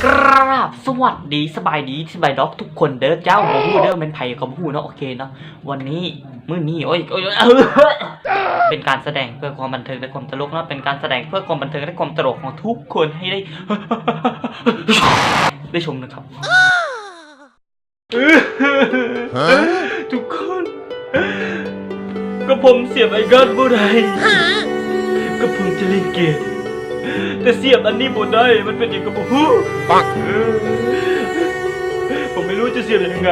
กราบสวัสดีสบายด็อกทุกคนเด้อเจ้าบ่ฮู้เด้อเป็นไผก็บ่ฮู้เนาะโอเคเนาะวันนี้มื้อนี้เป็นการแสดงเพื่อความบันเทิงและความตลกเนาะเป็นการแสดงเพื่อความบันเทิงและความตลกของทุกคนให้ได้ชมนะครับทุกคนก็ผมเสียบไอ้การ์ดบ่ได้ก็ผมจะเล่นเกมแต่เสียบอันนี้บ่ได้มันเป็นอย่างกับฮู้ปักผมไม่รู้จะเสียบยังไง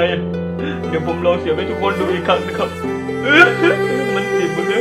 เดี๋ยวผมลองเสียบให้ทุกคนดูอีกครั้งนะครับมันเสียบบ่ได้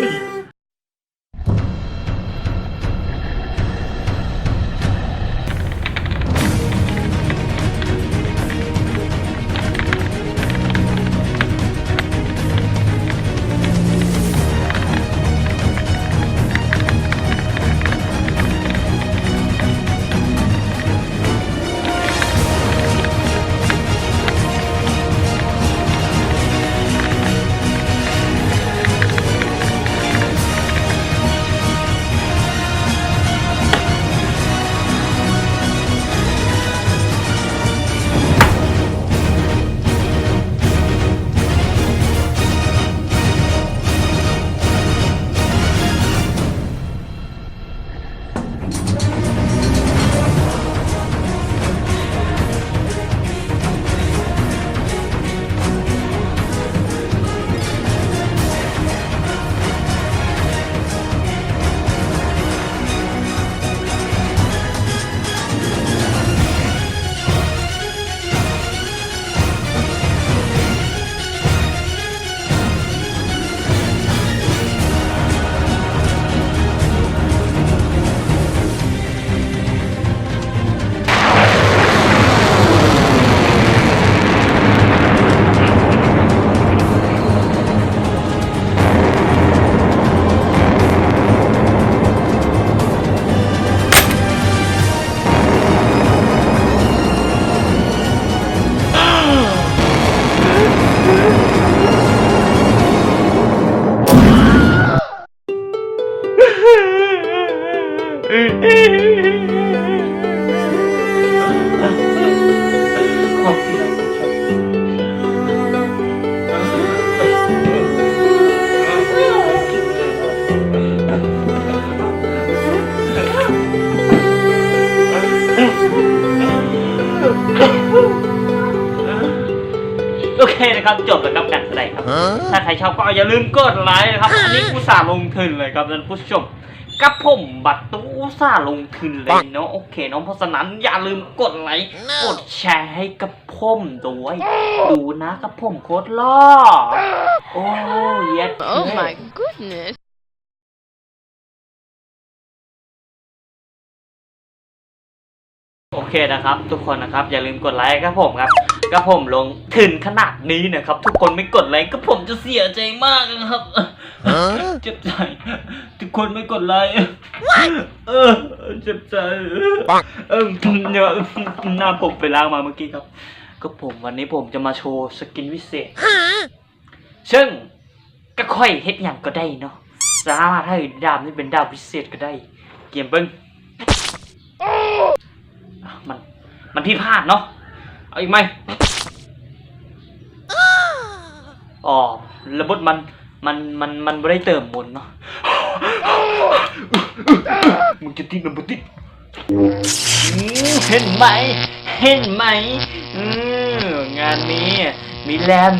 โอเคนะครับจบแล้วครับการแสดงครับถ้าใครชอบก็อย่าลืมกดไลค์นะครับอันนี้อุตส่าห์ลงทุนเลยครับท่านผู้ชมกับผมบัตรตู้อุตส่าห์ลงทุนเลยเนาะโอเคเนาะเพราะฉะนั้นอย่าลืมกดไลค์กดแชร์ให้กับผมด้วยดูนะกับผมโคตรล่อโอ้ยOh my goodnessโอเคนะครับทุกคนนะครับอย่าลืมกดไลค์ครับผมครับก็ผมลงถึงขนาดนี้นะครับทุกคนไม่กดไลค์ก็ผมจะเสียใจมากนะครับเจ็บใจทุกคนไม่กดไลค์เจ็บใจเนี่ยหน้าผมไปล้างมาเมื่อกี้ครับก็ผมวันนี้ผมจะมาโชว์สกินวิเศษซึ่งก็ค่อยเฮ็ดอย่างก็ได้เนาะสามารถให้ดาบนี่เป็นดาบวิเศษก็ได้เกมเบิ้งมันพี่พลาดเนาะเอาอีกไหมอ๋อระบบมันไม่ได้เติมบนเนาะมึงจะติดมันบ่ติดเห็นไหมงานนี้มีแลม